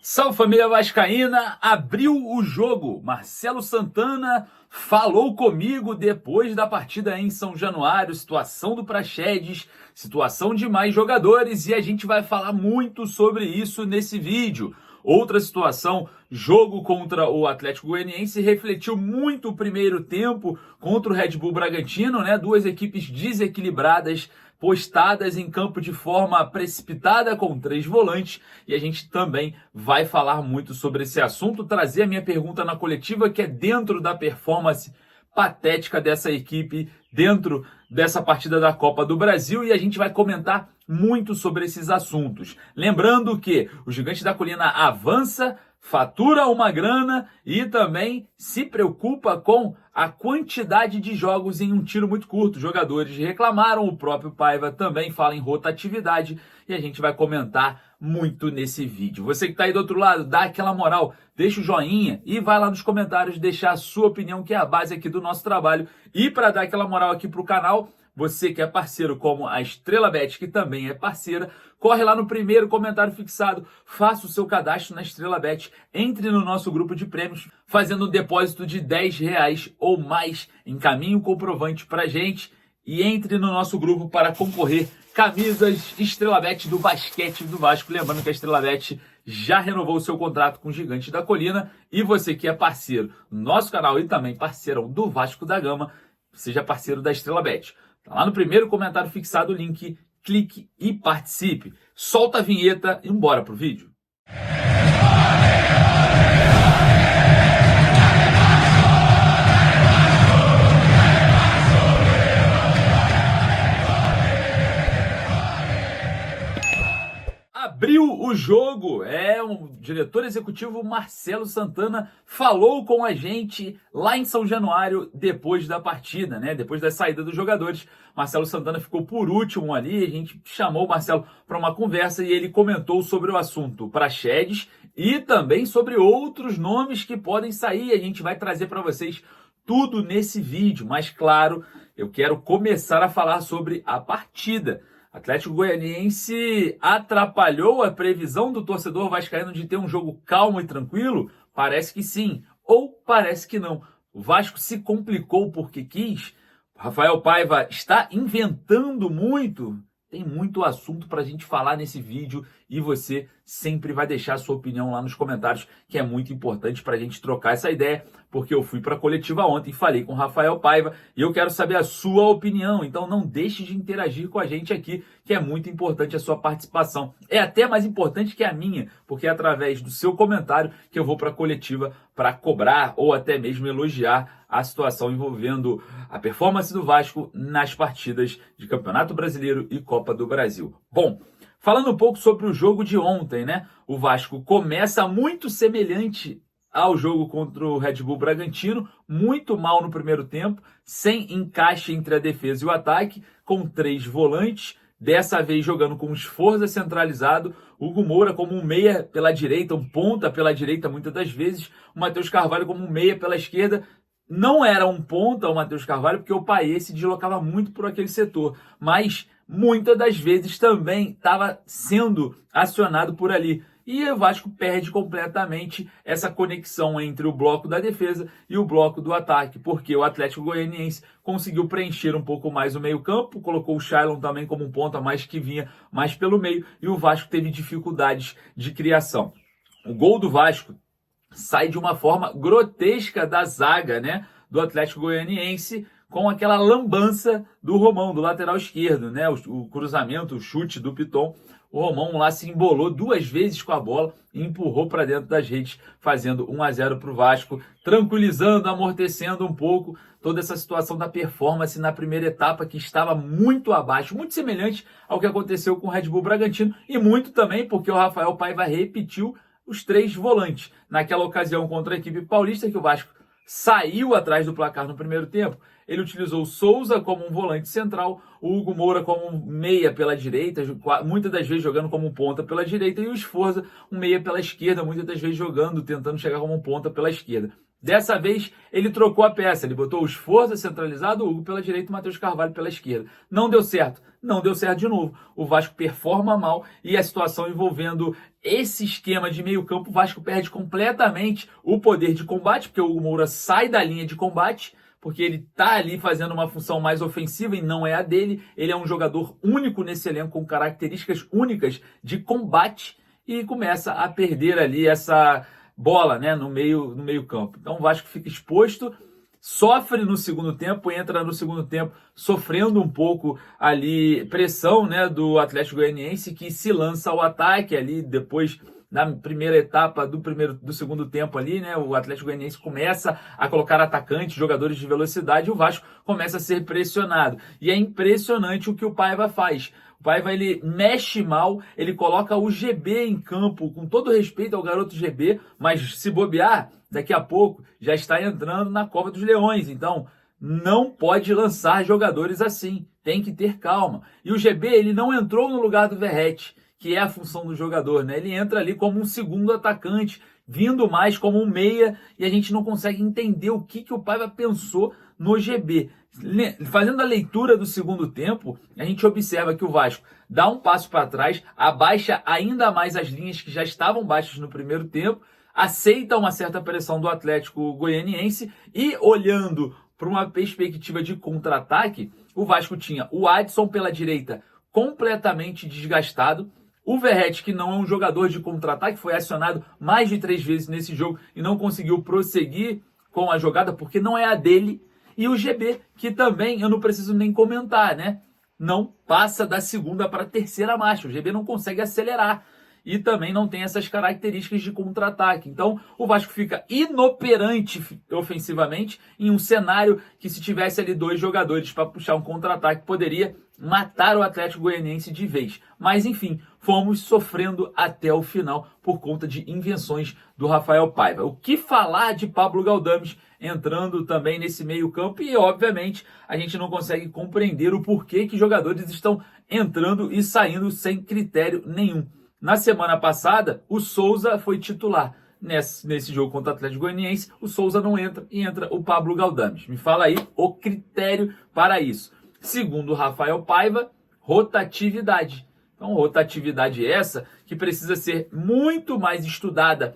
Salve família vascaína, abriu o jogo. Marcelo Santana falou comigo depois da partida em São Januário, situação do Praxedes, situação de mais jogadores e a gente vai falar muito sobre isso nesse vídeo. Outra situação, jogo contra o Atlético Goianiense, refletiu muito o primeiro tempo contra o Red Bull Bragantino, né? Duas equipes desequilibradas, postadas em campo de forma precipitada com 3 volantes, e a gente também vai falar muito sobre esse assunto, trazer a minha pergunta na coletiva, que é dentro da performance patética dessa equipe, dentro dessa partida da Copa do Brasil, e a gente vai comentar muito sobre esses assuntos. Lembrando que o Gigante da Colina avança, fatura uma grana e também se preocupa com a quantidade de jogos em um tiro muito curto. Os jogadores reclamaram, o próprio Paiva também fala em rotatividade e a gente vai comentar muito nesse vídeo. Você que está aí do outro lado, dá aquela moral, deixa o joinha e vai lá nos comentários deixar a sua opinião, que é a base aqui do nosso trabalho. E para dar aquela moral aqui para o canal, você que é parceiro como a Estrela Bet, que também é parceira, corre lá no primeiro comentário fixado, faça o seu cadastro na Estrela Bet, entre no nosso grupo de prêmios, fazendo um depósito de R$10 ou mais, encaminhe o comprovante pra gente e entre no nosso grupo para concorrer camisas Estrela Bet do basquete do Vasco. Lembrando que a Estrela Bet já renovou o seu contrato com o Gigante da Colina e você que é parceiro do nosso canal e também parceirão do Vasco da Gama, seja parceiro da Estrela Bet. Tá lá no primeiro comentário fixado o link, clique e participe. Solta a vinheta e bora pro vídeo. Abriu o jogo, o diretor executivo Marcelo Santana falou com a gente lá em São Januário depois da partida, né? Depois da saída dos jogadores. Marcelo Santana ficou por último ali, a gente chamou o Marcelo para uma conversa e ele comentou sobre o assunto Praxedes e também sobre outros nomes que podem sair. A gente vai trazer para vocês tudo nesse vídeo, mas claro, eu quero começar a falar sobre a partida. Atlético Goianiense atrapalhou a previsão do torcedor vascaíno de ter um jogo calmo e tranquilo? Parece que sim, ou parece que não. O Vasco se complicou porque quis. Rafael Paiva está inventando muito. Tem muito assunto para a gente falar nesse vídeo e você sempre vai deixar a sua opinião lá nos comentários, que é muito importante para a gente trocar essa ideia, porque eu fui para a coletiva ontem e falei com o Rafael Paiva e eu quero saber a sua opinião. Então não deixe de interagir com a gente aqui, que é muito importante a sua participação. É até mais importante que a minha, porque é através do seu comentário que eu vou para a coletiva para cobrar ou até mesmo elogiar a situação envolvendo a performance do Vasco nas partidas de Campeonato Brasileiro e Copa do Brasil. Bom, falando um pouco sobre o jogo de ontem, né? O Vasco começa muito semelhante ao jogo contra o Red Bull Bragantino, muito mal no primeiro tempo, sem encaixe entre a defesa e o ataque, com 3 volantes, dessa vez jogando com o Sforza centralizado, Hugo Moura como um meia pela direita, um ponta pela direita muitas das vezes, o Matheus Carvalho como um meia pela esquerda. Não era um ponta o Matheus Carvalho, porque o Payet se deslocava muito por aquele setor, mas muitas das vezes também estava sendo acionado por ali. E o Vasco perde completamente essa conexão entre o bloco da defesa e o bloco do ataque, porque o Atlético Goianiense conseguiu preencher um pouco mais o meio-campo, colocou o Shailon também como um ponta, mais que vinha mais pelo meio, e o Vasco teve dificuldades de criação. O gol do Vasco sai de uma forma grotesca da zaga, né, do Atlético Goianiense, com aquela lambança do Romão, do lateral esquerdo, né, o cruzamento, o chute do Piton. O Romão lá se embolou 2 vezes com a bola e empurrou para dentro das redes, fazendo 1-0 para o Vasco, tranquilizando, amortecendo um pouco toda essa situação da performance na primeira etapa, que estava muito abaixo, muito semelhante ao que aconteceu com o Red Bull Bragantino, e muito também porque o Rafael Paiva repetiu os 3 volantes. Naquela ocasião contra a equipe paulista, que o Vasco saiu atrás do placar no primeiro tempo, ele utilizou o Souza como um volante central, o Hugo Moura como um meia pela direita, muitas das vezes jogando como um ponta pela direita, e o Sforza um meia pela esquerda, muitas das vezes jogando, tentando chegar como um ponta pela esquerda. Dessa vez, ele trocou a peça. Ele botou o Sforza centralizado, o Hugo pela direita e o Matheus Carvalho pela esquerda. Não deu certo. Não deu certo de novo. O Vasco performa mal e a situação envolvendo esse esquema de meio campo, o Vasco perde completamente o poder de combate, porque o Hugo Moura sai da linha de combate, porque ele tá ali fazendo uma função mais ofensiva e não é a dele. Ele é um jogador único nesse elenco, com características únicas de combate, e começa a perder ali essa bola, né, no meio campo. Então o Vasco fica exposto, sofre no segundo tempo, entra no segundo tempo sofrendo um pouco ali pressão, né, do Atlético Goianiense, que se lança ao ataque ali depois na primeira etapa do segundo tempo ali, né, o Atlético Goianiense começa a colocar atacantes, jogadores de velocidade, e o Vasco começa a ser pressionado. E é impressionante o que o Paiva faz. O Paiva, ele mexe mal, ele coloca o GB em campo, com todo respeito ao garoto GB, mas se bobear, daqui a pouco já está entrando na Cova dos Leões. Então, não pode lançar jogadores assim, tem que ter calma. E o GB, ele não entrou no lugar do Verratti, que é a função do jogador, né? Ele entra ali como um segundo atacante, vindo mais como um meia, e a gente não consegue entender o que o Paiva pensou no GB. Fazendo a leitura do segundo tempo, a gente observa que o Vasco dá um passo para trás, abaixa ainda mais as linhas que já estavam baixas no primeiro tempo, aceita uma certa pressão do Atlético Goianiense e, olhando para uma perspectiva de contra-ataque, o Vasco tinha o Adson pela direita completamente desgastado, o Verratti, que não é um jogador de contra-ataque, foi acionado mais de 3 vezes nesse jogo e não conseguiu prosseguir com a jogada porque não é a dele. E o GB, que também eu não preciso nem comentar, né? Não passa da segunda para a terceira marcha. O GB não consegue acelerar e também não tem essas características de contra-ataque. Então o Vasco fica inoperante ofensivamente em um cenário que, se tivesse ali 2 jogadores para puxar um contra-ataque, poderia matar o Atlético Goianiense de vez. Mas enfim, fomos sofrendo até o final por conta de invenções do Rafael Paiva. O que falar de Pablo Galdames entrando também nesse meio campo? E obviamente a gente não consegue compreender o porquê que jogadores estão entrando e saindo sem critério nenhum. Na semana passada, o Souza foi titular. Nesse jogo contra o Atlético Goianiense, o Souza não entra e entra o Pablo Galdames. Me fala aí o critério para isso. Segundo o Rafael Paiva, rotatividade. Então, rotatividade essa que precisa ser muito mais estudada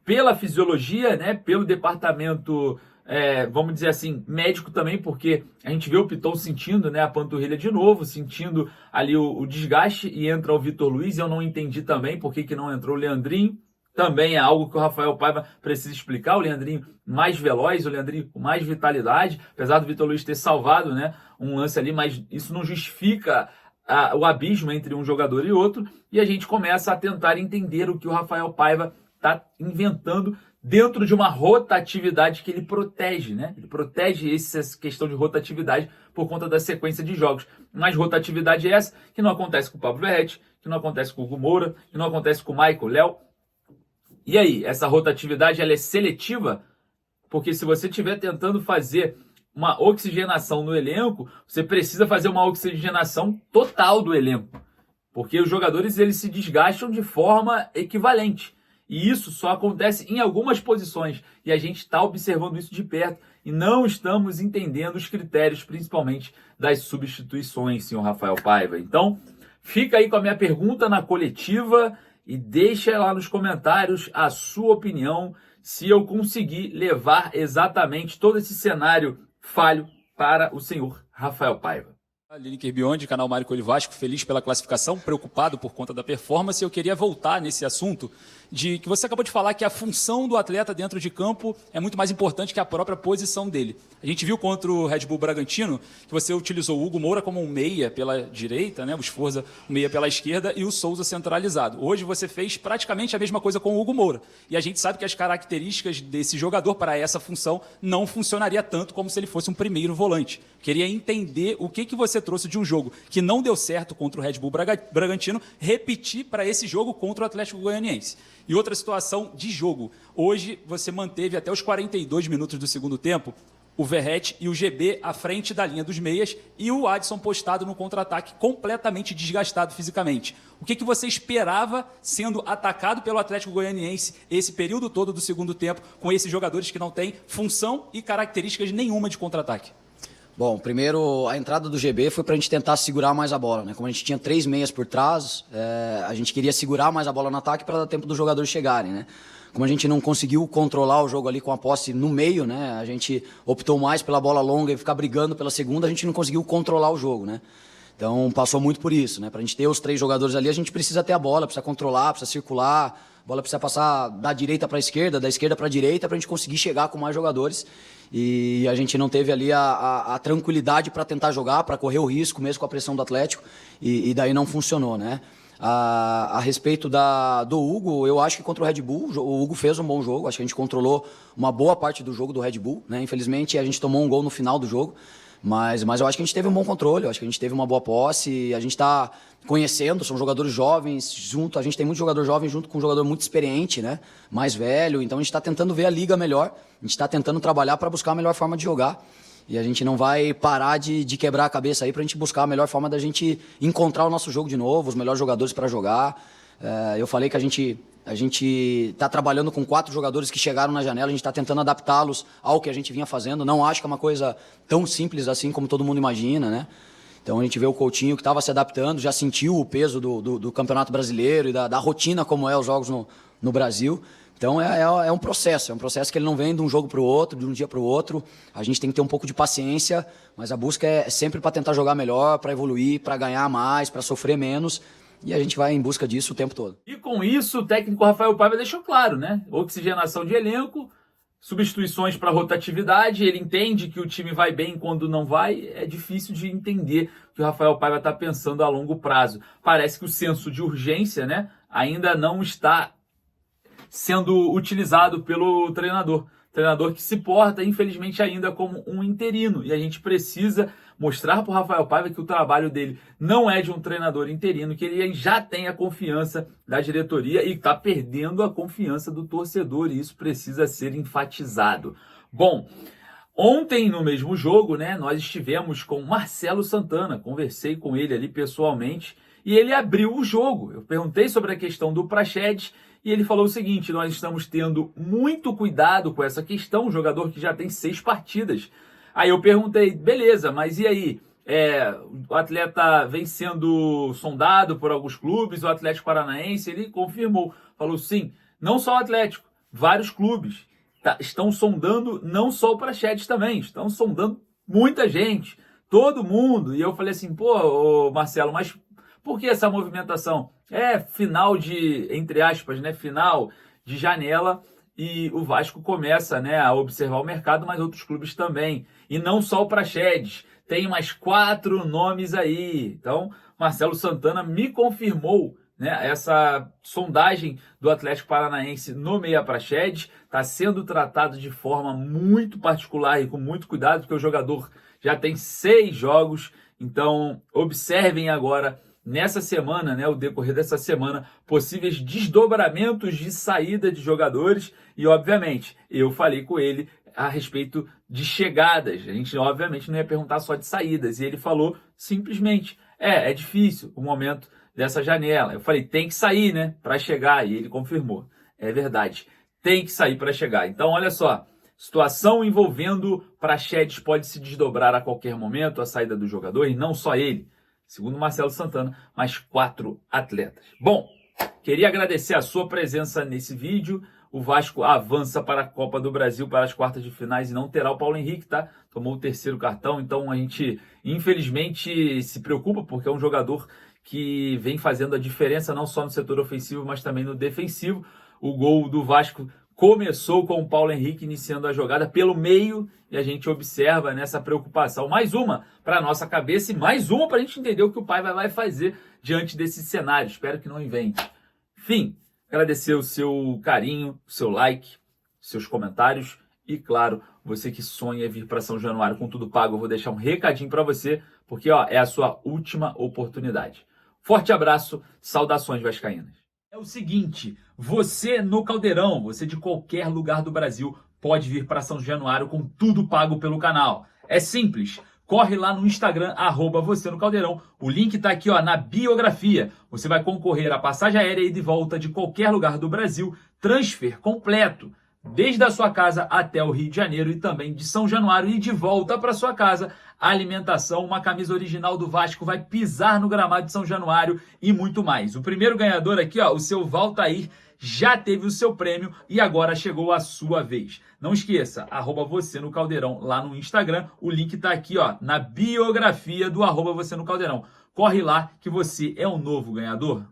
pela fisiologia, né, pelo departamento, vamos dizer assim, médico também, porque a gente vê o Piton sentindo, né, a panturrilha de novo, sentindo ali o desgaste, e entra o Vitor Luiz. Eu não entendi também por que não entrou o Leandrinho. Também é algo que o Rafael Paiva precisa explicar. O Leandrinho mais veloz, o Leandrinho com mais vitalidade, apesar do Vitor Luiz ter salvado, né, um lance ali, mas isso não justifica o abismo entre um jogador e outro. E a gente começa a tentar entender o que o Rafael Paiva está inventando dentro de uma rotatividade que ele protege, né? Ele protege essa questão de rotatividade por conta da sequência de jogos. Mas rotatividade é essa que não acontece com o Pablo Verratti, que não acontece com o Hugo Moura, que não acontece com o Michael, Léo. E aí, essa rotatividade, ela é seletiva? Porque se você estiver tentando fazer uma oxigenação no elenco, você precisa fazer uma oxigenação total do elenco. Porque os jogadores, eles se desgastam de forma equivalente. E isso só acontece em algumas posições. E a gente está observando isso de perto e não estamos entendendo os critérios, principalmente das substituições, senhor Rafael Paiva. Então, fica aí com a minha pergunta na coletiva e deixa lá nos comentários a sua opinião, se eu conseguir levar exatamente todo esse cenário falho para o senhor Rafael Paiva. Lineker Beyond, canal Mário Coelho Vasco, feliz pela classificação, preocupado por conta da performance. Eu queria voltar nesse assunto de que você acabou de falar, que a função do atleta dentro de campo é muito mais importante que a própria posição dele. A gente viu contra o Red Bull Bragantino que você utilizou o Hugo Moura como um meia pela direita, né? O Sforza um meia pela esquerda e o Souza centralizado. Hoje você fez praticamente a mesma coisa com o Hugo Moura. E a gente sabe que as características desse jogador para essa função não funcionaria tanto como se ele fosse um primeiro volante. Queria entender o que você trouxe de um jogo que não deu certo contra o Red Bull Bragantino, repetir para esse jogo contra o Atlético Goianiense. E outra situação de jogo. Hoje você manteve até os 42 minutos do segundo tempo o Verratti e o GB à frente da linha dos meias e o Adson postado no contra-ataque completamente desgastado fisicamente. O que você esperava sendo atacado pelo Atlético Goianiense esse período todo do segundo tempo com esses jogadores que não têm função e características nenhuma de contra-ataque? Bom, primeiro a entrada do GB foi para a gente tentar segurar mais a bola, né? Como a gente tinha 3 meias por trás, a gente queria segurar mais a bola no ataque para dar tempo dos jogadores chegarem, né? Como a gente não conseguiu controlar o jogo ali com a posse no meio, né? A gente optou mais pela bola longa e ficar brigando pela segunda, a gente não conseguiu controlar o jogo, né? Então passou muito por isso, né? Para a gente ter os 3 jogadores ali, a gente precisa ter a bola, precisa controlar, precisa circular, a bola precisa passar da direita para a esquerda, da esquerda para a direita, para a gente conseguir chegar com mais jogadores. E a gente não teve ali a tranquilidade para tentar jogar, para correr o risco, mesmo com a pressão do Atlético, e daí não funcionou, né? A respeito do Hugo, eu acho que contra o Red Bull, o Hugo fez um bom jogo, acho que a gente controlou uma boa parte do jogo do Red Bull, né? Infelizmente a gente tomou um gol no final do jogo, mas eu acho que a gente teve um bom controle, eu acho que a gente teve uma boa posse, a gente está conhecendo, são jogadores jovens, a gente tem muito jogador jovem junto com um jogador muito experiente, né? Mais velho, então a gente está tentando ver a liga melhor, a gente está tentando trabalhar para buscar a melhor forma de jogar. E a gente não vai parar de quebrar a cabeça aí para a gente buscar a melhor forma da gente encontrar o nosso jogo de novo, os melhores jogadores para jogar. Eu falei que a gente está trabalhando com 4 jogadores que chegaram na janela, a gente está tentando adaptá-los ao que a gente vinha fazendo. Não acho que é uma coisa tão simples assim como todo mundo imagina, né? Então a gente vê o Coutinho que estava se adaptando, já sentiu o peso do Campeonato Brasileiro e da rotina como é os jogos no Brasil. Então é um processo que ele não vem de um jogo para o outro, de um dia para o outro. A gente tem que ter um pouco de paciência, mas a busca é sempre para tentar jogar melhor, para evoluir, para ganhar mais, para sofrer menos. E a gente vai em busca disso o tempo todo. E com isso, o técnico Rafael Paiva deixou claro, né? Oxigenação de elenco, substituições para rotatividade. Ele entende que o time vai bem quando não vai. É difícil de entender o que o Rafael Paiva está pensando a longo prazo. Parece que o senso de urgência, né, ainda não está sendo utilizado pelo treinador. Treinador que se porta, infelizmente, ainda como um interino. E a gente precisa mostrar para o Rafael Paiva que o trabalho dele não é de um treinador interino, que ele já tem a confiança da diretoria e está perdendo a confiança do torcedor. E isso precisa ser enfatizado. Bom, ontem no mesmo jogo, né, nós estivemos com Marcelo Santana. Conversei com ele ali pessoalmente e ele abriu o jogo. Eu perguntei sobre a questão do Praxedes e ele falou o seguinte: nós estamos tendo muito cuidado com essa questão, um jogador que já tem 6 partidas. Aí eu perguntei, beleza, mas e aí? O atleta vem sendo sondado por alguns clubes, o Atlético Paranaense, ele confirmou, falou sim, não só o Atlético, vários clubes estão sondando, não só o Praxedes também, estão sondando muita gente, todo mundo. E eu falei assim, pô, Marcelo, mas por que essa movimentação? É final de, entre aspas, né, final de janela e o Vasco começa, né, a observar o mercado, mas outros clubes também. E não só o Praxedes, tem mais 4 nomes aí. Então, Marcelo Santana me confirmou, né, essa sondagem do Atlético Paranaense no meia Praxedes está sendo tratado de forma muito particular e com muito cuidado, porque o jogador já tem 6 jogos. Então, observem agora nessa semana, né, o decorrer dessa semana, possíveis desdobramentos de saída de jogadores e, obviamente, eu falei com ele a respeito de chegadas. A gente, obviamente, não ia perguntar só de saídas. E ele falou simplesmente, é difícil o momento dessa janela. Eu falei, tem que sair, né, para chegar. E ele confirmou, é verdade, tem que sair para chegar. Então, olha só, situação envolvendo Praxedes pode se desdobrar a qualquer momento, a saída do jogador, e não só ele. Segundo Marcelo Santana, mais 4 atletas. Bom, queria agradecer a sua presença nesse vídeo. O Vasco avança para a Copa do Brasil, para as quartas de finais, e não terá o Paulo Henrique, tá? Tomou o 3º cartão, então a gente, infelizmente, se preocupa, porque é um jogador que vem fazendo a diferença, não só no setor ofensivo, mas também no defensivo. O gol do Vasco começou com o Paulo Henrique iniciando a jogada pelo meio e a gente observa nessa preocupação. Mais uma para a nossa cabeça e mais uma para a gente entender o que o Paiva vai fazer diante desse cenário. Espero que não invente. Enfim, agradecer o seu carinho, o seu like, seus comentários e, claro, você que sonha vir para São Januário com tudo pago, eu vou deixar um recadinho para você, porque é a sua última oportunidade. Forte abraço, saudações vascaínas. É o seguinte, você no Caldeirão, você de qualquer lugar do Brasil, pode vir para São Januário com tudo pago pelo canal. É simples. Corre lá no Instagram, @você no Caldeirão. O link tá aqui, ó, na biografia. Você vai concorrer a passagem aérea e de volta de qualquer lugar do Brasil, transfer completo, desde a sua casa até o Rio de Janeiro e também de São Januário e de volta para sua casa. Alimentação, uma camisa original do Vasco, vai pisar no gramado de São Januário e muito mais. O primeiro ganhador aqui, ó, o seu Valtair, já teve o seu prêmio e agora chegou a sua vez. Não esqueça, @você no Caldeirão lá no Instagram. O link tá aqui, ó, na biografia do @você no Caldeirão. Corre lá que você é o novo ganhador.